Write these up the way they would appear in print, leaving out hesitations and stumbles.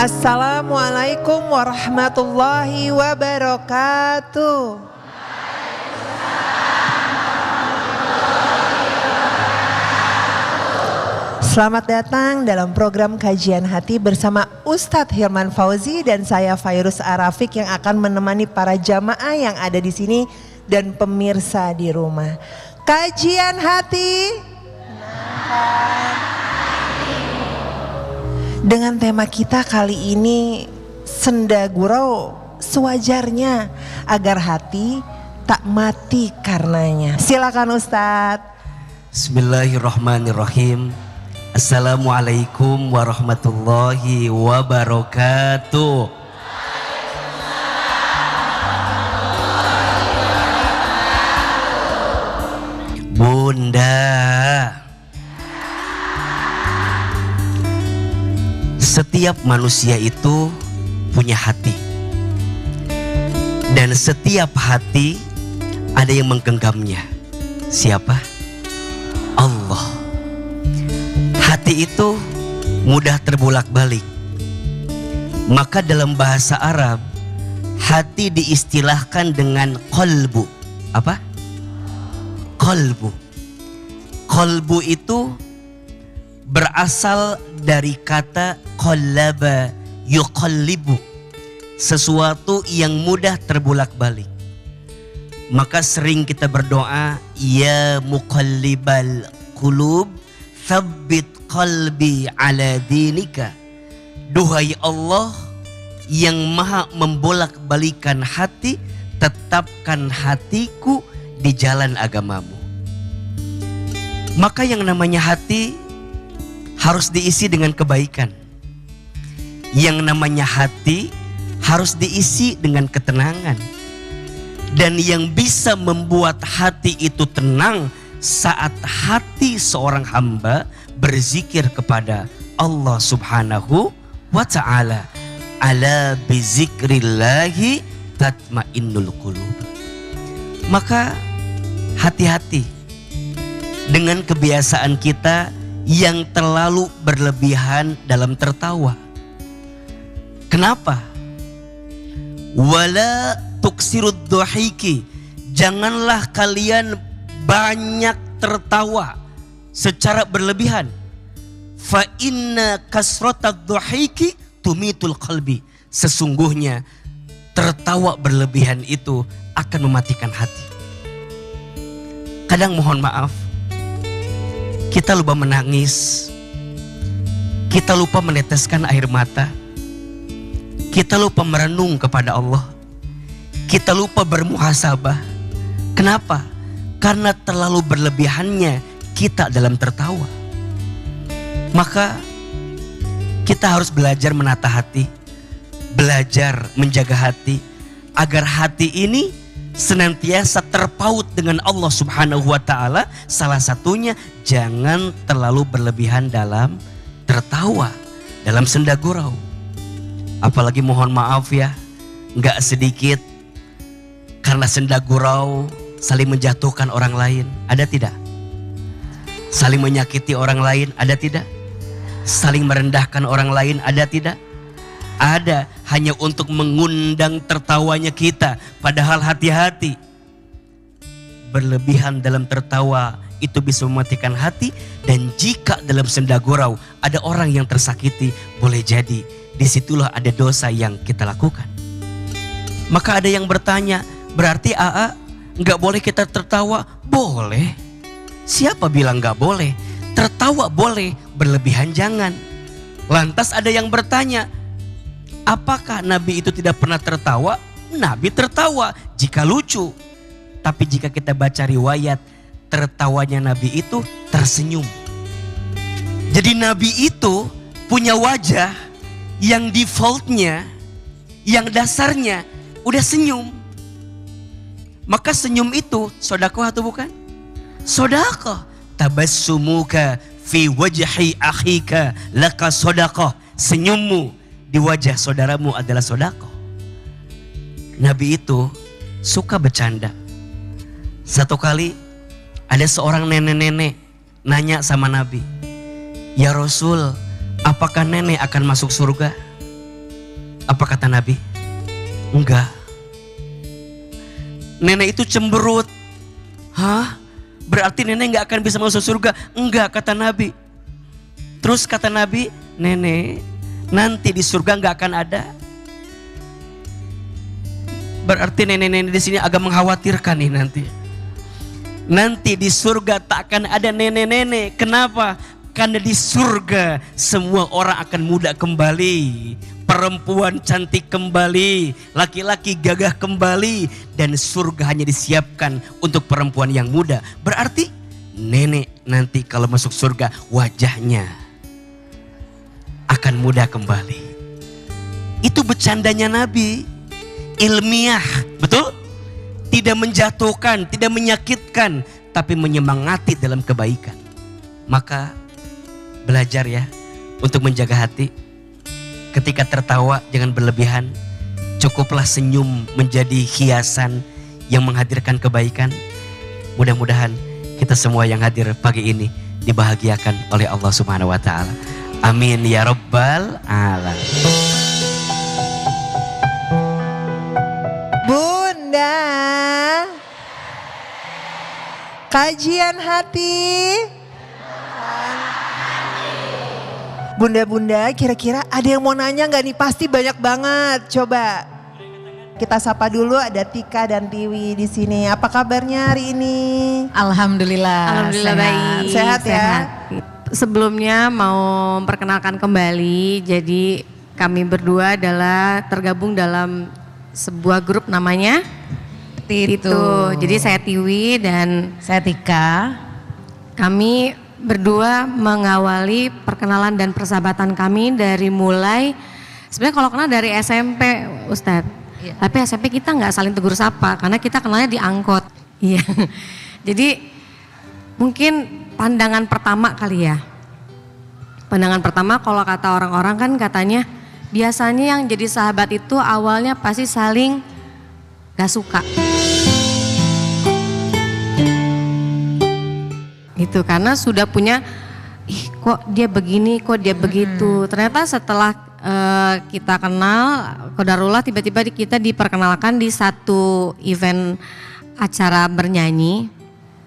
Assalamualaikum warahmatullahi wabarakatuh. Selamat datang dalam program Kajian Hati bersama Ustadz Hilman Fauzi dan saya Fairuz Arafik yang akan menemani para jamaah yang ada di sini dan pemirsa di rumah. Kajian Hati dengan tema kita kali ini, senda gurau sewajarnya agar hati tak mati karenanya. Silakan Ustadz. Bismillahirrahmanirrahim. Assalamualaikum warahmatullahi wabarakatuh. Bunda, setiap manusia itu punya hati. Dan setiap hati ada yang menggenggamnya. Siapa? Allah. Hati itu mudah terbolak-balik. Maka dalam bahasa Arab, hati diistilahkan dengan qalbu. Apa? Qalbu. Qalbu itu berasal dari kata qallaba yuqallibu, sesuatu yang mudah terbolak-balik. Maka sering kita berdoa, ya muqallibal qulub tsabbit qalbi ala dinika. Duhai Allah yang maha membolak-balikan hati, tetapkan hatiku di jalan agamamu. Maka yang namanya hati harus diisi dengan kebaikan. Yang namanya hati harus diisi dengan ketenangan. Dan yang bisa membuat hati itu tenang saat hati seorang hamba berzikir kepada Allah Subhanahu wa ta'ala. Ala bizikrillahi tatmainnul qulub. Maka hati-hati dengan kebiasaan kita yang terlalu berlebihan dalam tertawa. Kenapa? Wala tuksirud dhahiki. Janganlah kalian banyak tertawa secara berlebihan. Fa inna kasratad dhahiki tumitul qalbi. Sesungguhnya tertawa berlebihan itu akan mematikan hati. Kadang mohon maaf, kita lupa menangis, kita lupa meneteskan air mata, kita lupa merenung kepada Allah, kita lupa bermuhasabah. Kenapa? Karena terlalu berlebihannya kita dalam tertawa. Maka kita harus belajar menata hati, belajar menjaga hati, agar hati ini senantiasa terpaut dengan Allah Subhanahu wa ta'ala. Salah satunya jangan terlalu berlebihan dalam tertawa, dalam senda gurau. Apalagi mohon maaf ya, gak sedikit karena senda gurau saling menjatuhkan orang lain. Ada tidak? Saling menyakiti orang lain. Ada tidak? Saling merendahkan orang lain. Ada tidak? Ada, hanya untuk mengundang tertawanya kita. Padahal hati-hati, berlebihan dalam tertawa itu bisa mematikan hati. Dan jika dalam senda gurau ada orang yang tersakiti, boleh jadi disitulah ada dosa yang kita lakukan. Maka ada yang bertanya, berarti AA gak boleh kita tertawa? Boleh. Siapa bilang gak boleh? Tertawa boleh, berlebihan jangan. Lantas ada yang bertanya, apakah Nabi itu tidak pernah tertawa? Nabi tertawa jika lucu. Tapi jika kita baca riwayat, tertawanya Nabi itu tersenyum. Jadi Nabi itu punya wajah yang defaultnya, yang dasarnya udah senyum. Maka senyum itu sodakoh atau bukan? Sodakoh. Tabassumuka fi wajhi akhika laka sodakoh. Senyummu di wajah saudaramu adalah sodakoh. Nabi itu suka bercanda. Satu kali ada seorang nenek-nenek nanya sama Nabi, ya Rasul, apakah nenek akan masuk surga? Apa kata Nabi? Enggak. Nenek itu cemberut. Hah? Berarti nenek gak akan bisa masuk surga? Enggak, kata Nabi. Terus kata Nabi, nenek nanti di surga gak akan ada. Berarti nenek-nenek di sini agak mengkhawatirkan nih nanti. Nanti di surga tak akan ada nenek-nenek. Kenapa? Karena di surga semua orang akan muda kembali. Perempuan cantik kembali, laki-laki gagah kembali, dan surga hanya disiapkan untuk perempuan yang muda. Berarti nenek nanti kalau masuk surga wajahnya akan muda kembali. Itu bercandanya Nabi, ilmiah, betul? Tidak menjatuhkan, tidak menyakitkan, tapi menyemangati dalam kebaikan. Maka belajar ya untuk menjaga hati. Ketika tertawa jangan berlebihan. Cukuplah senyum menjadi hiasan yang menghadirkan kebaikan. Mudah-mudahan kita semua yang hadir pagi ini dibahagiakan oleh Allah Subhanahu wa taala. Amin ya rabbal alamin. Bunda, kajian hati. Bunda-bunda, kira-kira ada yang mau nanya nggak nih? Pasti banyak banget. Coba kita sapa dulu, ada Tika dan Tiwi di sini. Apa kabarnya hari ini? Alhamdulillah. Alhamdulillah baik. Sehat ya? Sebelumnya mau memperkenalkan kembali, jadi kami berdua adalah tergabung dalam sebuah grup namanya Tito. Jadi saya Tiwi dan Saya Tika. kami berdua mengawali perkenalan dan persahabatan kami dari mulai, sebenarnya kalau kenal dari SMP Ustadz. Iya. Tapi SMP kita nggak saling tegur sapa karena kita kenalnya di angkot. Iya. Jadi mungkin pandangan pertama kali ya. Pandangan pertama kalau kata orang-orang kan katanya biasanya yang jadi sahabat itu awalnya pasti saling gak suka. Gitu karena sudah punya, ih kok dia begini, kok dia begitu. Ternyata setelah kita kenal, qadarullah tiba-tiba kita diperkenalkan di satu event acara bernyanyi.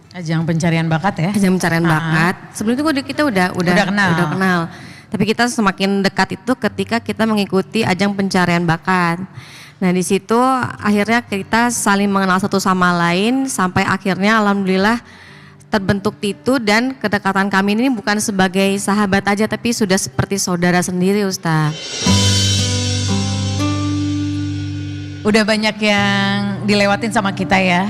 Ajang pencarian bakat ya. Ajang pencarian bakat. Sebelum itu kita udah kenal. Tapi kita semakin dekat itu ketika kita mengikuti ajang pencarian bakat. Nah di situ akhirnya kita saling mengenal satu sama lain sampai akhirnya alhamdulillah terbentuk Tito, dan kedekatan kami ini bukan sebagai sahabat aja tapi sudah seperti saudara sendiri Ustaz. Udah banyak yang dilewatin sama kita ya.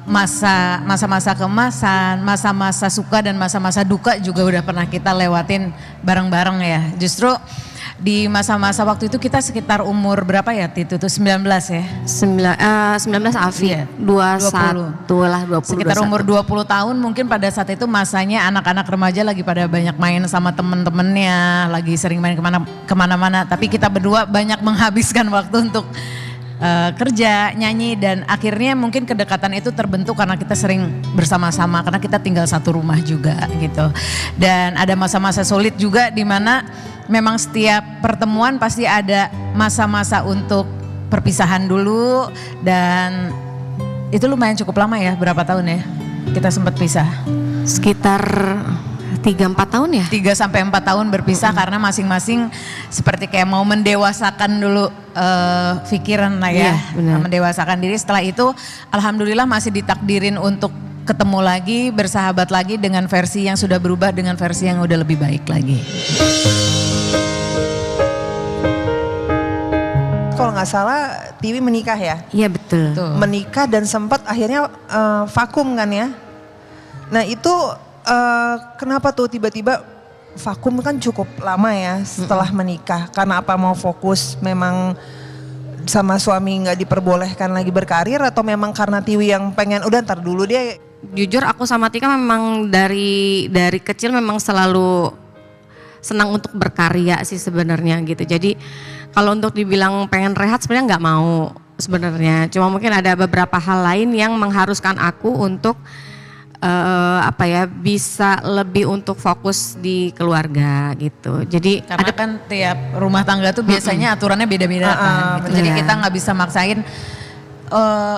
Masa-masa keemasan, masa-masa suka dan masa-masa duka juga udah pernah kita lewatin bareng-bareng ya. Justru di masa-masa waktu itu kita sekitar umur berapa ya Tito? Itu 19 ya? 19 Afi, Iya, 21 lah 20. Sekitar 21. umur 20 tahun mungkin pada saat itu masanya anak-anak remaja lagi pada banyak main sama temen-temennya, lagi sering main kemana-mana. Tapi kita berdua banyak menghabiskan waktu untuk kerja, nyanyi, dan akhirnya mungkin kedekatan itu terbentuk karena kita sering bersama-sama karena kita tinggal satu rumah juga gitu. Dan ada masa-masa sulit juga di mana memang setiap pertemuan pasti ada masa-masa untuk perpisahan dulu, dan itu lumayan cukup lama ya, berapa tahun ya kita sempat pisah? Sekitar 3-4 tahun ya? 3-4 tahun berpisah karena masing-masing seperti kayak mau mendewasakan dulu pikiran lah ya, mendewasakan diri. Setelah itu alhamdulillah masih ditakdirin untuk ketemu lagi, bersahabat lagi dengan versi yang sudah berubah, dengan versi yang udah lebih baik lagi. Kalau nggak salah Tiwi menikah ya? Iya betul. Tuh. Menikah dan sempat akhirnya vakum kan ya? Nah itu kenapa tuh tiba-tiba vakum? Kan cukup lama ya setelah menikah. Karena apa, mau fokus memang sama suami nggak diperbolehkan lagi berkarir, atau memang karena Tiwi yang pengen udah ntar dulu dia? Jujur aku sama Tika memang dari kecil memang selalu senang untuk berkarya sih sebenarnya gitu. Jadi kalau untuk dibilang pengen rehat sebenarnya nggak mau sebenarnya. Cuma mungkin ada beberapa hal lain yang mengharuskan aku untuk bisa lebih untuk fokus di keluarga gitu. Jadi karena kan tiap rumah tangga tuh biasanya aturannya beda-beda kan. Gitu. Jadi kita nggak bisa maksain.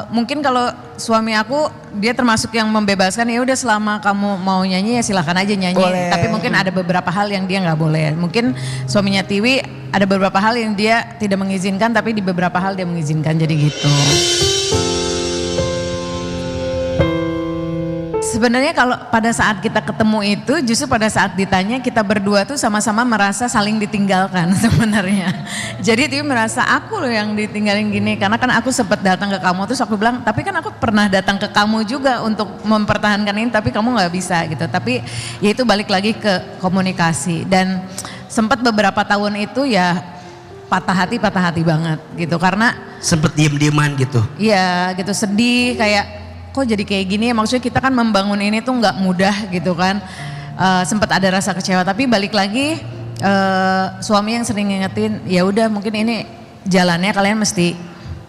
Mungkin kalau suami aku dia termasuk yang membebaskan, ya udah selama kamu mau nyanyi ya silahkan aja nyanyi. Boleh. Tapi mungkin ada beberapa hal yang dia nggak boleh. Mungkin suaminya Tiwi ada beberapa hal yang dia tidak mengizinkan, tapi di beberapa hal dia mengizinkan, jadi gitu. Sebenarnya kalau pada saat kita ketemu itu, justru pada saat ditanya kita berdua tuh sama-sama merasa saling ditinggalkan sebenarnya. Jadi Tiwi merasa aku loh yang ditinggalin gini, karena kan aku sempat datang ke kamu, terus aku bilang tapi kan aku pernah datang ke kamu juga untuk mempertahankan ini, tapi kamu nggak bisa gitu. Tapi ya itu balik lagi ke komunikasi, dan sempat beberapa tahun itu ya patah hati banget gitu, karena sempet diem-dieman gitu. Iya gitu, sedih kayak kok jadi kayak gini, maksudnya kita kan membangun ini tuh nggak mudah gitu kan. Sempat ada rasa kecewa, tapi balik lagi suami yang sering ngingetin, ya udah mungkin ini jalannya kalian mesti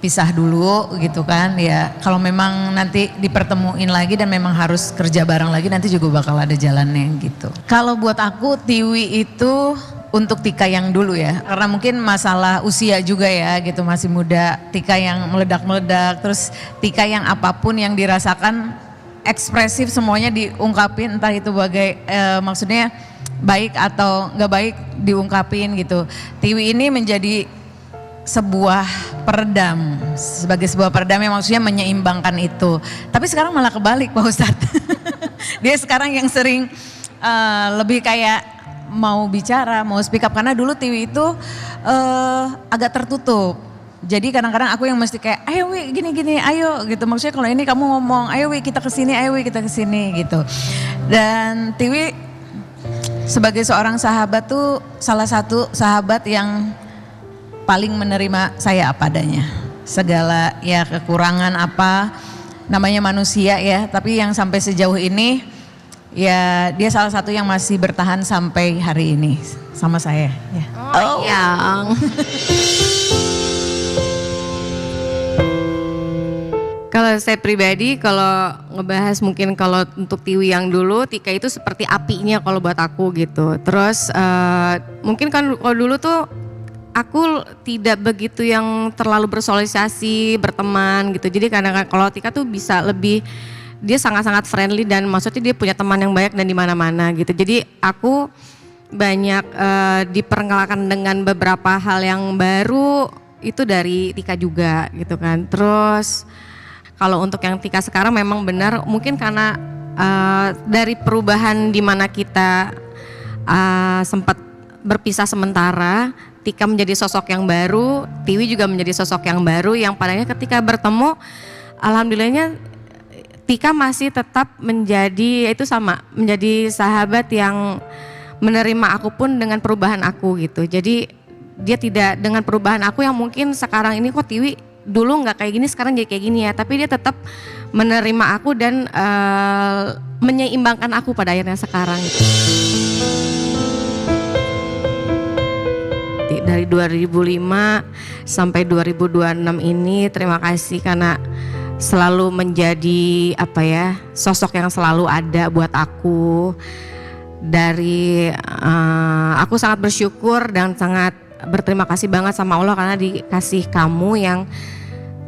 pisah dulu gitu kan. Ya kalau memang nanti dipertemuin lagi dan memang harus kerja bareng lagi, nanti juga bakal ada jalannya gitu. Kalau buat aku Tiwi itu untuk Tika yang dulu ya, karena mungkin masalah usia juga ya gitu, masih muda. Tika yang meledak-meledak, terus Tika yang apapun yang dirasakan ekspresif semuanya diungkapin, entah itu maksudnya baik atau nggak baik diungkapin gitu. Tiwi ini menjadi sebuah peredam, sebagai sebuah peredam yang maksudnya menyeimbangkan itu. Tapi sekarang malah kebalik Pak Ustadz. Dia sekarang yang sering lebih kayak mau bicara, mau speak up, karena dulu Tiwi itu agak tertutup. Jadi kadang-kadang aku yang mesti kayak, ayo Wi gini-gini, ayo gitu. Maksudnya kalau ini kamu ngomong, ayo Wi kita kesini, ayo Wi kita kesini gitu. Dan Tiwi sebagai seorang sahabat tuh salah satu sahabat yang paling menerima saya apa adanya. Segala ya kekurangan apa, namanya manusia ya, tapi yang sampai sejauh ini ya dia salah satu yang masih bertahan sampai hari ini sama saya ya. Oh. Yang kalau saya pribadi kalau ngebahas mungkin kalau untuk Tiwi yang dulu, Tika itu seperti apinya kalau buat aku gitu. Terus mungkin kan kalau dulu tuh aku tidak begitu yang terlalu bersosialisasi, berteman gitu. Jadi kadang-kadang kalau Tika tuh bisa lebih, dia sangat-sangat friendly dan maksudnya dia punya teman yang banyak dan di mana-mana gitu. Jadi aku banyak diperkenalkan dengan beberapa hal yang baru itu dari Tika juga gitu kan. Terus kalau untuk yang Tika sekarang memang benar mungkin karena dari perubahan di mana kita sempat berpisah sementara, Tika menjadi sosok yang baru, Tiwi juga menjadi sosok yang baru yang padanya ketika bertemu alhamdulillahnya Tika masih tetap menjadi menjadi sahabat yang menerima aku pun dengan perubahan aku gitu. Jadi dia tidak dengan perubahan aku yang mungkin sekarang ini kok Tiwi dulu nggak kayak gini sekarang jadi kayak gini ya. Tapi dia tetap menerima aku dan menyeimbangkan aku pada akhirnya sekarang gitu. Dari 2005 sampai 2026 ini terima kasih karena selalu menjadi sosok yang selalu ada buat aku. Aku sangat bersyukur dan sangat berterima kasih banget sama Allah karena dikasih kamu yang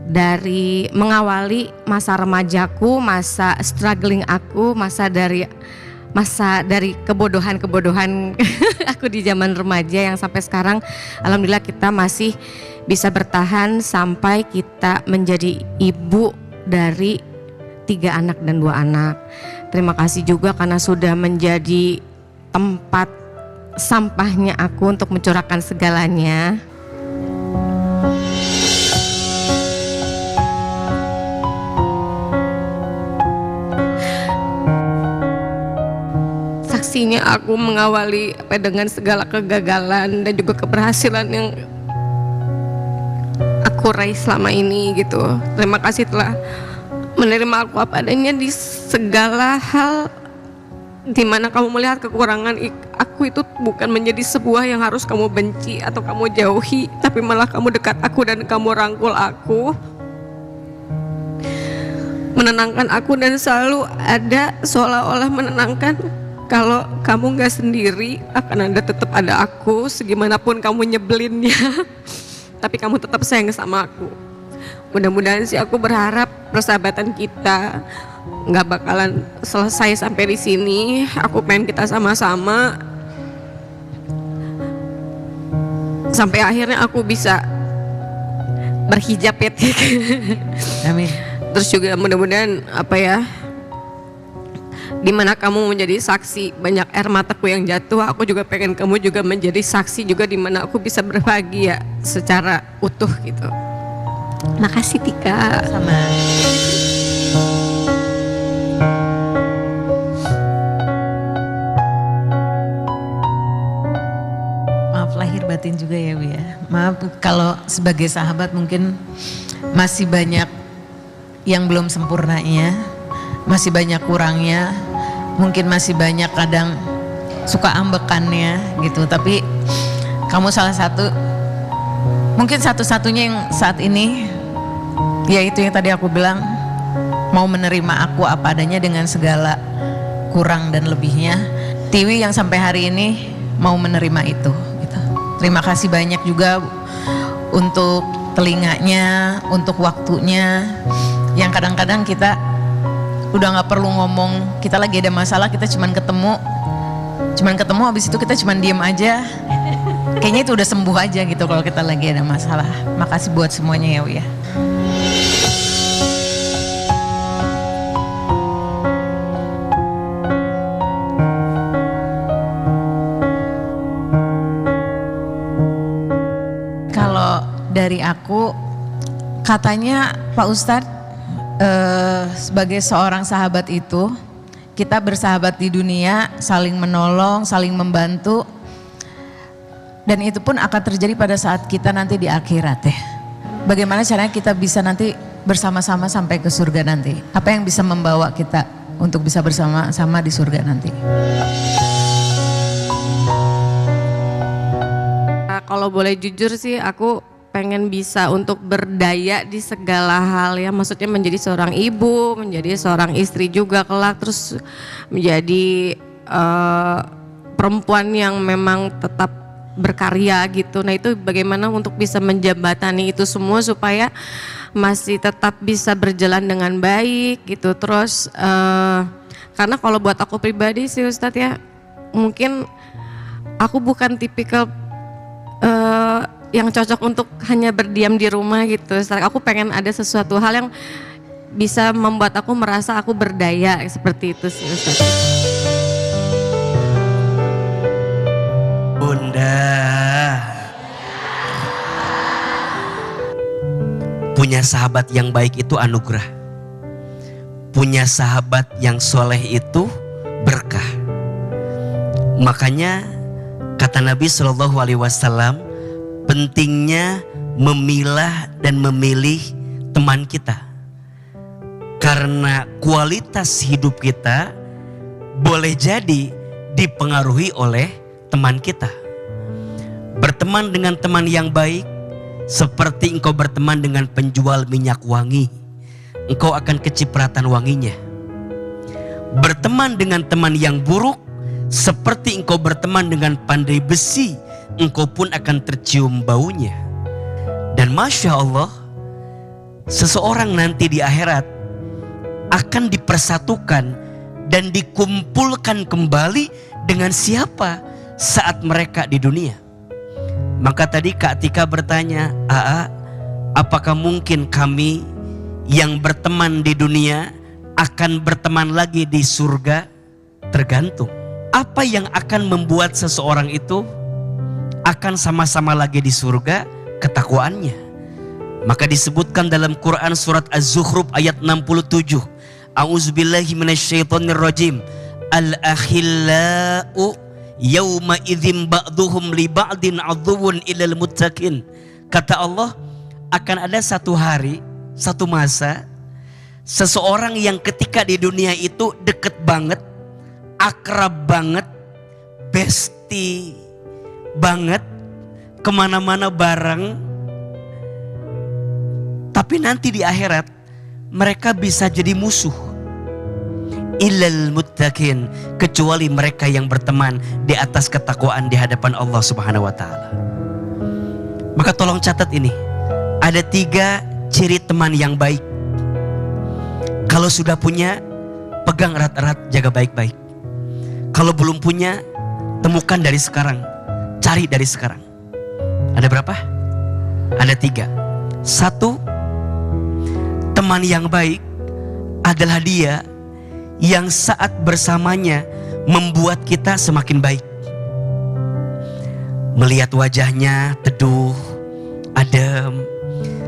dari mengawali masa remajaku, masa struggling aku, masa dari kebodohan aku di zaman remaja yang sampai sekarang alhamdulillah kita masih bisa bertahan sampai kita menjadi ibu dari 3 anak dan 2 anak. Terima kasih juga karena sudah menjadi tempat sampahnya aku untuk mencurahkan segalanya. Saksinya aku mengawali dengan segala kegagalan dan juga keberhasilan yang aku raih selama ini gitu. Terima kasih telah menerima aku apa adanya di segala hal, dimana kamu melihat kekurangan aku itu bukan menjadi sebuah yang harus kamu benci atau kamu jauhi, tapi malah kamu dekat aku dan kamu rangkul aku, menenangkan aku dan selalu ada seolah-olah menenangkan kalau kamu gak sendiri, akan tetap ada aku, segimanapun kamu nyebelinnya, tapi kamu tetap sayang sama aku. Mudah-mudahan sih aku berharap persahabatan kita gak bakalan selesai sampai di sini. Aku pengen kita sama-sama sampai akhirnya aku bisa berhijab ya. Amin. Terus juga mudah-mudahan dimana kamu menjadi saksi banyak air mataku yang jatuh, aku juga pengen kamu juga menjadi saksi juga dimana aku bisa berbahagia secara utuh gitu. Makasih Tika. Sama. Maaf lahir batin juga ya Bu ya. Maaf kalau sebagai sahabat mungkin masih banyak yang belum sempurnanya, masih banyak kurangnya, mungkin masih banyak kadang suka ambekannya gitu. Tapi kamu salah satu, mungkin satu-satunya yang saat ini, yaitu yang tadi aku bilang, mau menerima aku apa adanya dengan segala kurang dan lebihnya. Tiwi yang sampai hari ini mau menerima itu gitu. Terima kasih banyak juga untuk telinganya, untuk waktunya, yang kadang-kadang kita udah gak perlu ngomong, kita lagi ada masalah, kita cuman ketemu habis itu kita cuman diem aja, kayaknya itu udah sembuh aja gitu kalau kita lagi ada masalah. Makasih buat semuanya ya Bu ya. Kalau dari aku, katanya Pak Ustadz, sebagai seorang sahabat itu kita bersahabat di dunia, saling menolong, saling membantu, dan itu pun akan terjadi pada saat kita nanti di akhirat ya. Bagaimana caranya kita bisa nanti bersama-sama sampai ke surga nanti? Apa yang bisa membawa kita untuk bisa bersama-sama di surga nanti? Kalau boleh jujur sih aku pengen bisa untuk berdaya di segala hal ya, maksudnya menjadi seorang ibu, menjadi seorang istri juga kelak, terus menjadi perempuan yang memang tetap berkarya gitu. Nah itu bagaimana untuk bisa menjembatani itu semua supaya masih tetap bisa berjalan dengan baik gitu. Terus karena kalau buat aku pribadi sih Ustadz ya, mungkin aku bukan tipikal yang cocok untuk hanya berdiam di rumah gitu. Aku pengen ada sesuatu hal yang bisa membuat aku merasa aku berdaya, seperti itu sih Ustaz. Bunda, punya sahabat yang baik itu anugerah. Punya sahabat yang soleh itu berkah. Makanya kata Nabi SAW, pentingnya memilah dan memilih teman kita. Karena kualitas hidup kita boleh jadi dipengaruhi oleh teman kita. Berteman dengan teman yang baik seperti engkau berteman dengan penjual minyak wangi, engkau akan kecipratan wanginya. Berteman dengan teman yang buruk seperti engkau berteman dengan pandai besi, engkau pun akan tercium baunya. Dan Masya Allah, seseorang nanti di akhirat akan dipersatukan dan dikumpulkan kembali dengan siapa saat mereka di dunia. Maka tadi Kak Tika bertanya, apakah mungkin kami yang berteman di dunia akan berteman lagi di surga? Tergantung. Apa yang akan membuat seseorang itu akan sama-sama lagi di surga? Ketakwaannya. Maka disebutkan dalam Quran surat Az-Zukhruf ayat 67. A'udzubillahi minasyaitonirrajim. Al-akhillau yawma idzim ba'duhum li ba'din adzuwun ilal muttaqin. Kata Allah, akan ada satu hari, satu masa, seseorang yang ketika di dunia itu deket banget, akrab banget, bestie banget, kemana-mana bareng. Tapi nanti di akhirat mereka bisa jadi musuh. Illal muttaqin, kecuali mereka yang berteman di atas ketakwaan di hadapan Allah Subhanahu wa taala. Maka tolong catat ini. Ada 3 ciri teman yang baik. Kalau sudah punya, pegang erat-erat, jaga baik-baik. Kalau belum punya, temukan dari sekarang, cari dari sekarang. Ada berapa? Ada 3. 1, teman yang baik adalah dia yang saat bersamanya membuat kita semakin baik. Melihat wajahnya teduh, adem,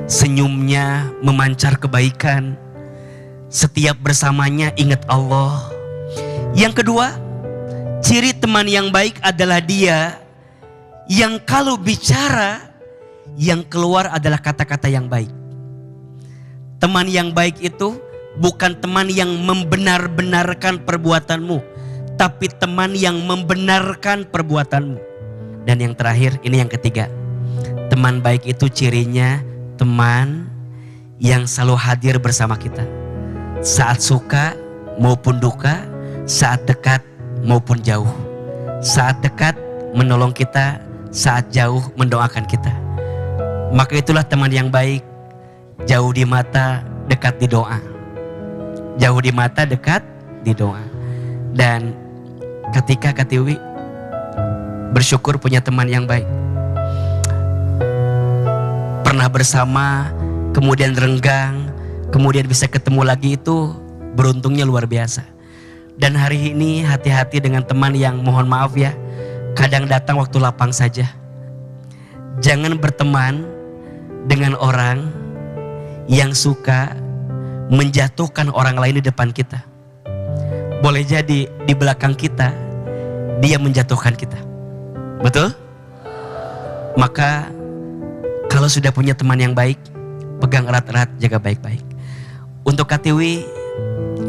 senyumnya memancar kebaikan. Setiap bersamanya ingat Allah. Yang kedua, ciri teman yang baik adalah dia yang kalau bicara, yang keluar adalah kata-kata yang baik. Teman yang baik itu bukan teman yang membenar-benarkan perbuatanmu, tapi teman yang membenarkan perbuatanmu. Dan yang terakhir, ini yang ketiga. Teman baik itu cirinya teman yang selalu hadir bersama kita. Saat suka maupun duka, saat dekat maupun jauh. Saat dekat menolong kita, saat jauh mendoakan kita. Maka itulah teman yang baik. Jauh di mata, dekat di doa. Jauh di mata, dekat di doa. Dan ketika Katiwi bersyukur punya teman yang baik. Pernah bersama, kemudian renggang, kemudian bisa ketemu lagi, itu beruntungnya luar biasa. Dan hari ini hati-hati dengan teman yang mohon maaf ya, kadang datang waktu lapang saja. Jangan berteman dengan orang yang suka menjatuhkan orang lain di depan kita. Boleh jadi di belakang kita dia menjatuhkan kita. Betul? Maka kalau sudah punya teman yang baik, pegang erat-erat, jaga baik-baik. Untuk Katiwi,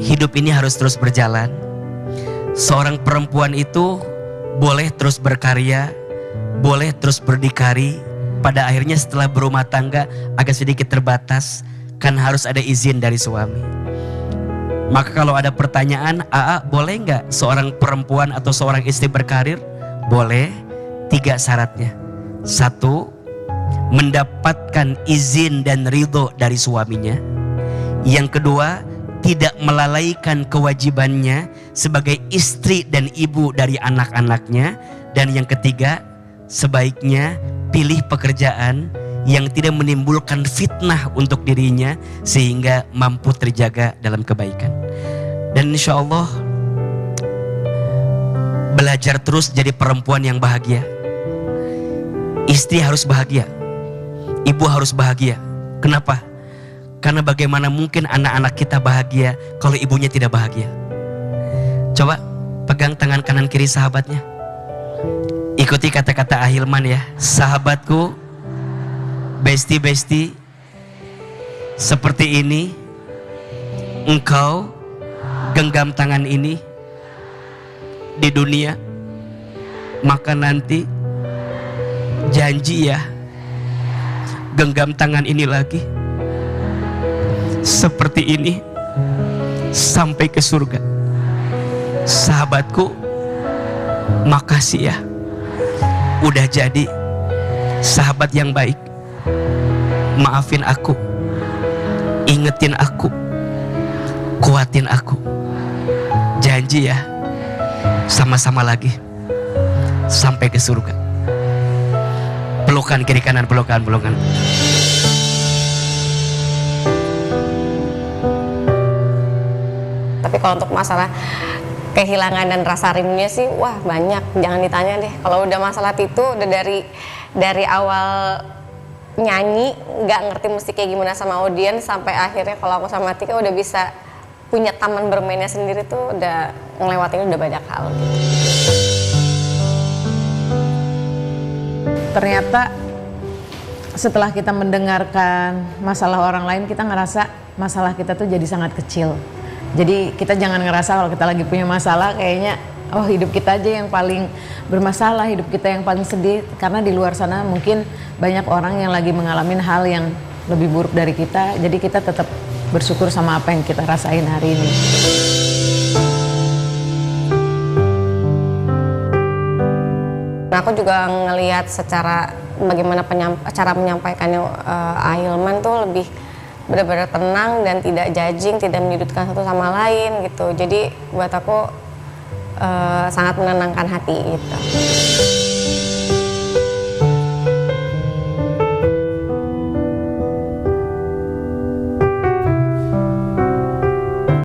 hidup ini harus terus berjalan. Seorang perempuan itu boleh terus berkarya, boleh terus berdikari. Pada akhirnya setelah berumah tangga agak sedikit terbatas, kan harus ada izin dari suami. Maka kalau ada pertanyaan, boleh nggak seorang perempuan atau seorang istri berkarir? Boleh, 3 syaratnya. 1, mendapatkan izin dan ridho dari suaminya. Yang kedua, tidak melalaikan kewajibannya sebagai istri dan ibu dari anak-anaknya. Dan yang ketiga, sebaiknya pilih pekerjaan yang tidak menimbulkan fitnah untuk dirinya sehingga mampu terjaga dalam kebaikan. Dan insya Allah belajar terus jadi perempuan yang bahagia. Istri harus bahagia, ibu harus bahagia. Kenapa? Karena bagaimana mungkin anak-anak kita bahagia kalau ibunya tidak bahagia. Coba pegang tangan kanan kiri sahabatnya. Ikuti kata-kata Ahilman ya. Sahabatku, besti-besti, seperti ini engkau genggam tangan ini di dunia, maka nanti janji ya, genggam tangan ini lagi seperti ini sampai ke surga. Sahabatku, makasih ya, udah jadi sahabat yang baik. Maafin aku, ingetin aku, kuatin aku. Janji ya, sama-sama lagi sampai ke surga. Pelukan kiri kanan, pelukan. Tapi kalau untuk masalah kehilangan dan rasa rindunya sih, wah banyak. Jangan ditanya deh. Kalau udah masalah itu udah dari awal nyanyi nggak ngerti mesti kayak gimana sama audiens, sampai akhirnya kalau aku sama Tika udah bisa punya taman bermainnya sendiri tuh udah ngelewatin udah banyak hal gitu. Ternyata setelah kita mendengarkan masalah orang lain, kita ngerasa masalah kita tuh jadi sangat kecil. Jadi kita jangan ngerasa kalau kita lagi punya masalah kayaknya hidup kita aja yang paling bermasalah, hidup kita yang paling sedih. Karena di luar sana mungkin banyak orang yang lagi mengalami hal yang lebih buruk dari kita. Jadi kita tetap bersyukur sama apa yang kita rasain hari ini. Nah, aku juga ngelihat secara bagaimana cara menyampaikannya Ahilman tuh lebih benar-benar tenang dan tidak judging, tidak menyudutkan satu sama lain gitu. Jadi buat aku sangat menenangkan hati gitu.